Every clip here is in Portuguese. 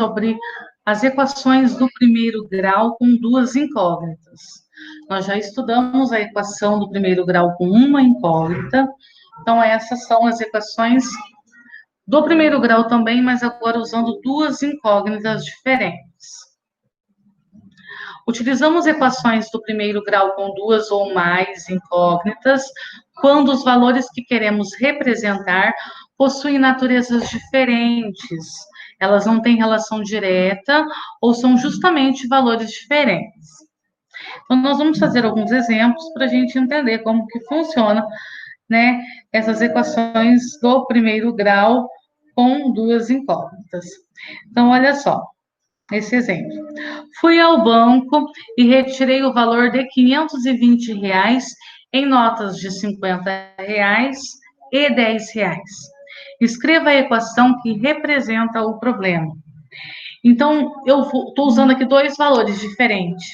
sobre as equações do primeiro grau com duas incógnitas. Nós já estudamos a equação do primeiro grau com uma incógnita, então essas são as equações do primeiro grau também, mas agora usando duas incógnitas diferentes. Utilizamos equações do primeiro grau com duas ou mais incógnitas quando os valores que queremos representar possuem naturezas diferentes. Elas não têm relação direta ou são justamente valores diferentes. Então, nós vamos fazer alguns exemplos para a gente entender como que funciona, né, essas equações do primeiro grau com duas incógnitas. Então, olha só, esse exemplo. Fui ao banco e retirei o valor de R$ 520 em notas de R$ 50 e R$ 10. Escreva a equação que representa o problema. Então, eu estou usando aqui dois valores diferentes,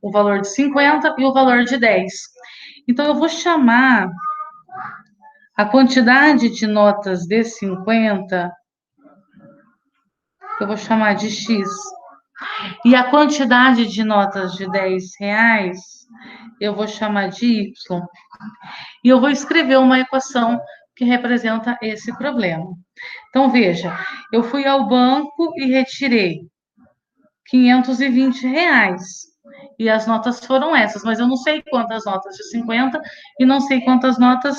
o valor de 50 e o valor de 10. Então, eu vou chamar a quantidade de notas de 50, eu vou chamar de X. E a quantidade de notas de R$ 10, eu vou chamar de Y. E eu vou escrever uma equação que representa esse problema. Então, veja, eu fui ao banco e retirei R$ 520. E as notas foram essas, mas eu não sei quantas notas de 50 e não sei quantas notas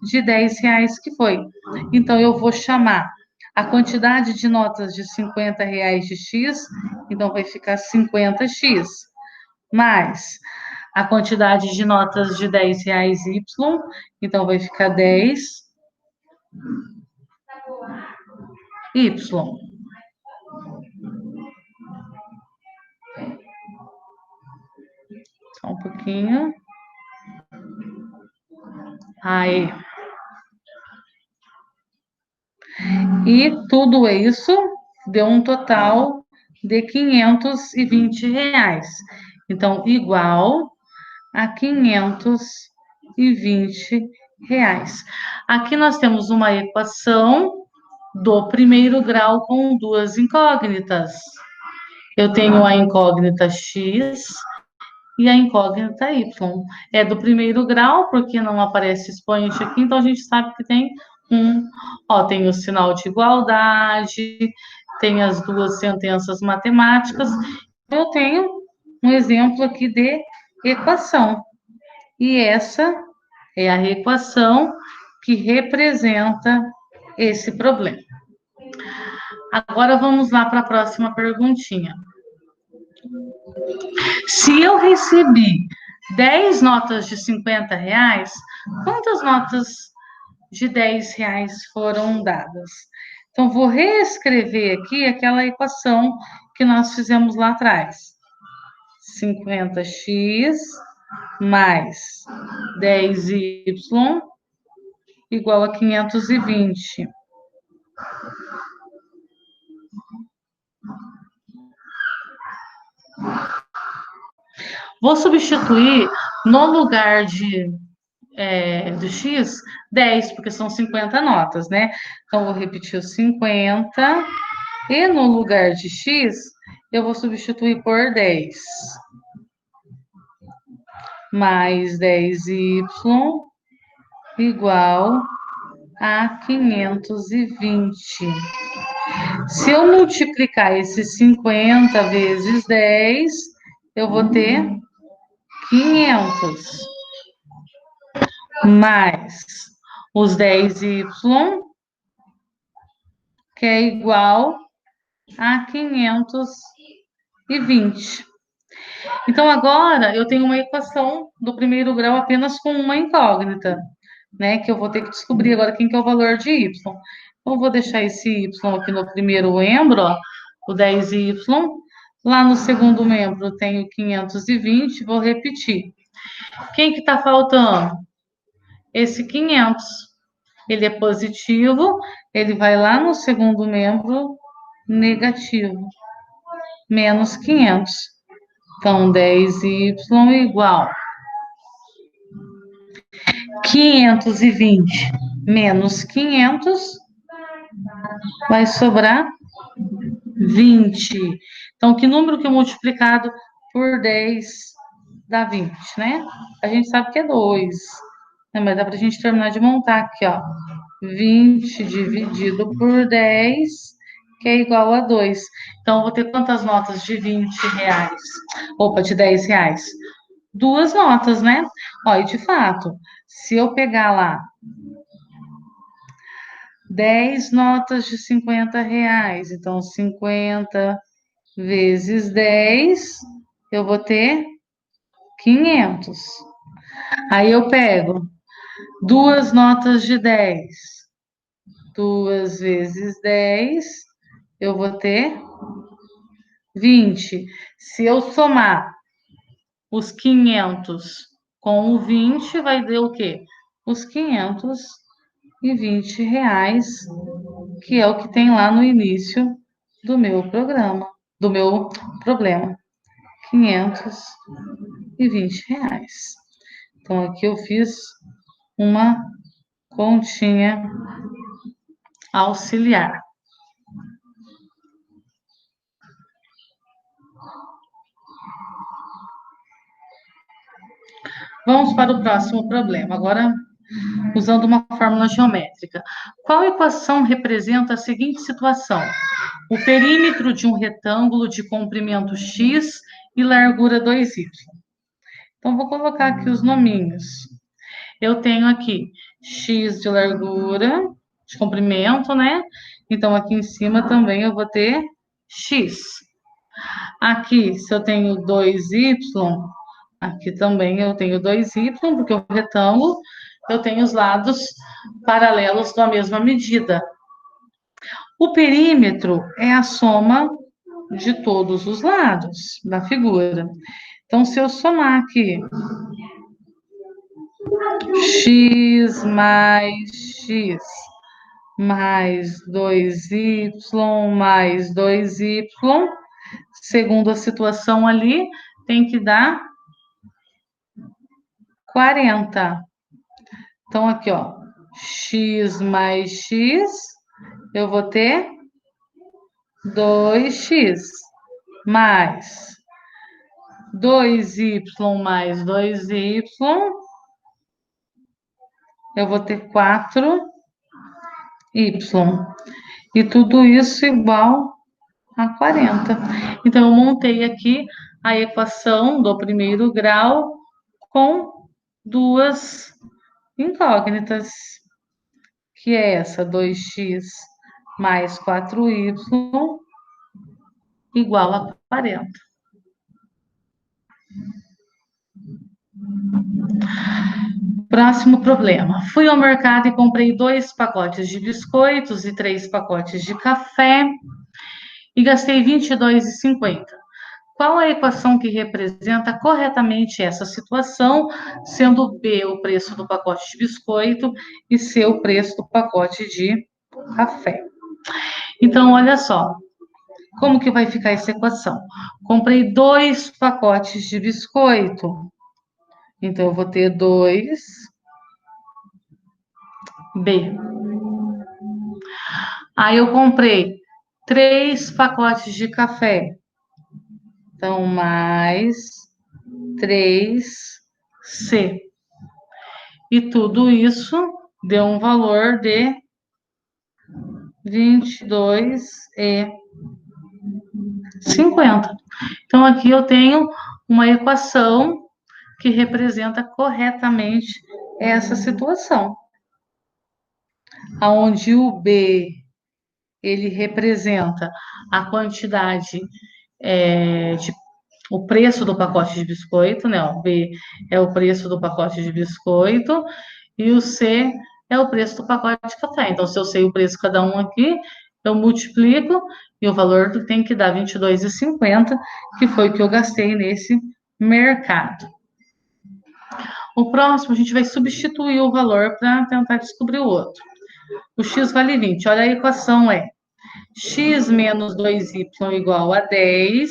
de R$ 10 que foi. Então, eu vou chamar a quantidade de notas de R$ 50 de X, então vai ficar 50X, mais a quantidade de notas de R$ 10 Y, então vai ficar 10Y. Só um pouquinho. Aí. E tudo isso deu um total de R$ 520. Então, igual a R$ 520. Aqui nós temos uma equação do primeiro grau com duas incógnitas. Eu tenho a incógnita X e a incógnita Y. É do primeiro grau, porque não aparece expoente aqui, então a gente sabe que tem tem o sinal de igualdade, tem as duas sentenças matemáticas. Eu tenho um exemplo aqui de equação. E essa é a equação que representa esse problema. Agora vamos lá para a próxima perguntinha. Se eu recebi 10 notas de R$ 50, quantas notas de R$ 10 foram dadas? Então, vou reescrever aqui aquela equação que nós fizemos lá atrás. 50x mais 10y igual a 520. Vou substituir no lugar do X, 10, porque são 50 notas, né? Então, vou repetir o 50 e no lugar de X, eu vou substituir por 10. Mais 10y igual a 520. Se eu multiplicar esses 50 vezes 10, eu vou ter 500. Mais os 10y, que é igual a 520. Então, agora, eu tenho uma equação do primeiro grau apenas com uma incógnita, né? Que eu vou ter que descobrir agora quem que é o valor de y. Então, eu vou deixar esse y aqui no primeiro membro, ó, o 10y. Lá no segundo membro, eu tenho 520, vou repetir. Quem que está faltando? Esse 500. Ele é positivo, ele vai lá no segundo membro, negativo. Menos 500. Então, 10y igual 520 menos 500, vai sobrar 20. Então, que número que multiplicado por 10 dá 20, né? A gente sabe que é 2, né? Mas dá para a gente terminar de montar aqui, ó. 20 dividido por 10, que é igual a 2. Então, eu vou ter quantas notas de 20 reais? Opa, de 10 reais? Duas notas, né? Ó, e de fato, se eu pegar lá 10 notas de 50 reais, então 50 vezes 10, eu vou ter 500. Aí eu pego duas notas de 10, 2 vezes 10, eu vou ter 20. Se eu somar os 500 com o 20, vai dar o quê? Os 520 reais, que é o que tem lá no início do meu programa, do meu problema. 520 reais. Então, aqui eu fiz uma continha auxiliar. Vamos para o próximo problema. Agora, usando uma fórmula geométrica. Qual equação representa a seguinte situação? O perímetro de um retângulo de comprimento x e largura 2y. Então, vou colocar aqui os nominhos. Eu tenho aqui x de largura, de comprimento, né? Então, aqui em cima também eu vou ter x. Aqui, se eu tenho 2y, aqui também eu tenho 2y, porque o retângulo, eu tenho os lados paralelos da mesma medida. O perímetro é a soma de todos os lados da figura. Então, se eu somar aqui x mais x mais 2y mais 2y, segundo a situação ali, tem que dar 40. Então, aqui, ó, x mais x, eu vou ter 2x, mais 2y mais 2y, eu vou ter 4y. E tudo isso igual a 40. Então, eu montei aqui a equação do primeiro grau com duas incógnitas, que é essa, 2x mais 4y igual a 40. Próximo problema. Fui ao mercado e comprei 2 pacotes de biscoitos e 3 pacotes de café e gastei R$ 22,50. Qual a equação que representa corretamente essa situação, sendo B o preço do pacote de biscoito e C o preço do pacote de café? Então, olha só, como que vai ficar essa equação? Comprei 2 pacotes de biscoito, então eu vou ter 2B. Aí eu comprei 3 pacotes de café, então mais 3C. E tudo isso deu um valor de 22,50. Então, aqui eu tenho uma equação que representa corretamente essa situação, onde o B ele representa a quantidade o preço do pacote de biscoito, né? O B é o preço do pacote de biscoito e o C é o preço do pacote de café. Então, se eu sei o preço de cada um aqui, eu multiplico e o valor tem que dar 22,50, que foi o que eu gastei nesse mercado. O próximo, a gente vai substituir o valor para tentar descobrir o outro. O x vale 20. Olha, a equação é x menos 2y igual a 10.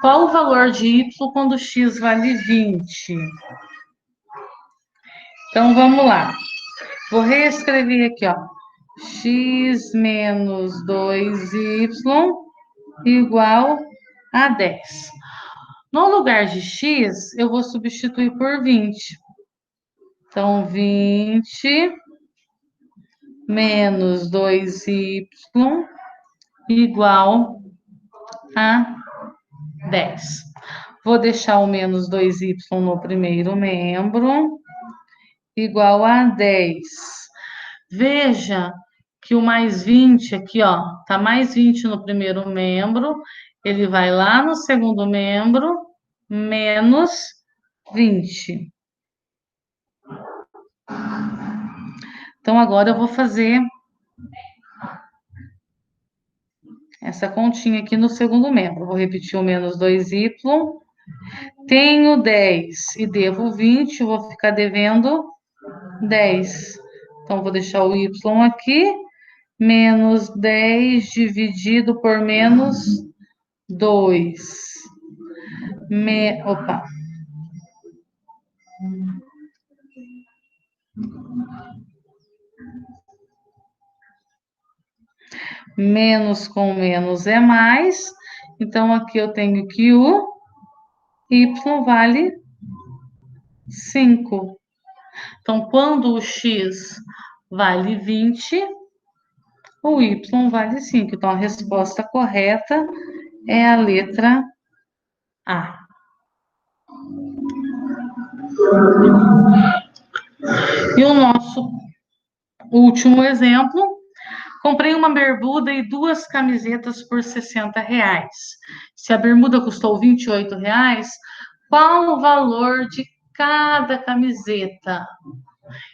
Qual o valor de y quando x vale 20? Então, vamos lá. Vou reescrever aqui, ó. X menos 2y igual a 10. No lugar de x, eu vou substituir por 20. Então, 20 menos 2y igual a 10. Vou deixar o menos 2y no primeiro membro, igual a 10. Veja que o mais 20 aqui, ó, tá mais 20 no primeiro membro, ele vai lá no segundo membro, menos 20. Então, agora eu vou fazer essa continha aqui no segundo membro. Vou repetir o menos 2y. Tenho 10 e devo 20, vou ficar devendo 10. Então, vou deixar o y aqui, menos 10 dividido por menos 2. Opa. Menos com menos é mais. Então, aqui eu tenho que o y vale 5. Então, quando o x vale 20, o y vale 5. Então, a resposta correta é a letra A. E o nosso último exemplo, comprei uma bermuda e 2 camisetas por R$ 60. Se a bermuda custou R$ 28, qual o valor de cada camiseta?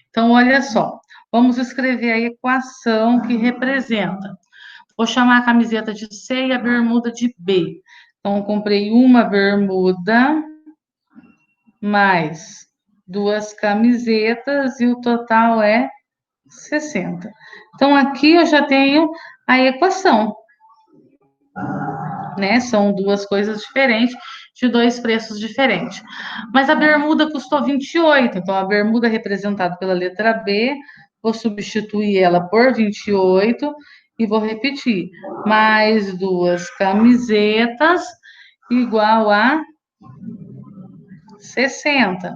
Então, olha só, vamos escrever a equação que representa. Vou chamar a camiseta de C e a bermuda de B. Então, comprei uma bermuda mais 2 camisetas e o total é 60. Então, aqui eu já tenho a equação, né? São duas coisas diferentes, de 2 preços diferentes. Mas a bermuda custou 28, então a bermuda representada pela letra B, vou substituir ela por 28 e vou repetir. Mais 2 camisetas igual a 60.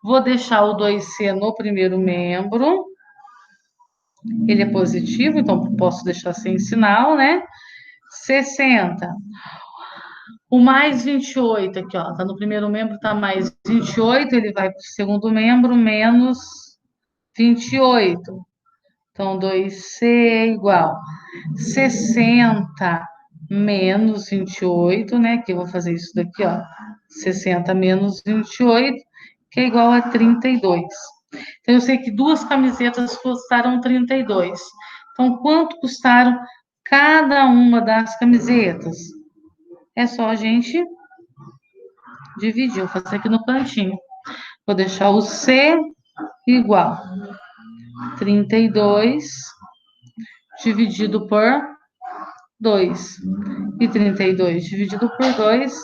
Vou deixar o 2C no primeiro membro. Ele é positivo, então posso deixar sem sinal, né? 60. O mais 28 aqui, ó, tá no primeiro membro, tá mais 28, ele vai para o segundo membro, menos 28. Então, 2C é igual 60 menos 28, né? Que eu vou fazer isso daqui, ó. 60 menos 28, que é igual a 32. Então, eu sei que 2 camisetas custaram 32. Então, quanto custaram cada uma das camisetas? É só a gente dividir. Vou fazer aqui no cantinho. Vou deixar o C igual 32 dividido por 2. E 32 dividido por 2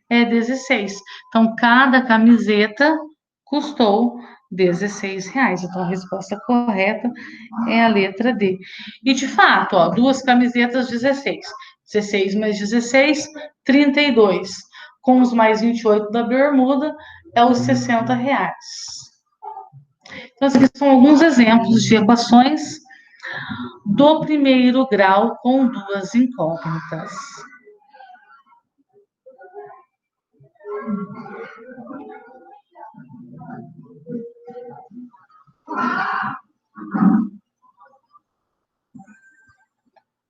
é 16. Então, cada camiseta custou R$ 16. Então, a resposta correta é a letra D. E, de fato, ó, 2 camisetas, 16. 16 mais 16, 32. Com os mais 28 da bermuda, é os R$ 60. Então, esses aqui são alguns exemplos de equações do primeiro grau com 2 incógnitas.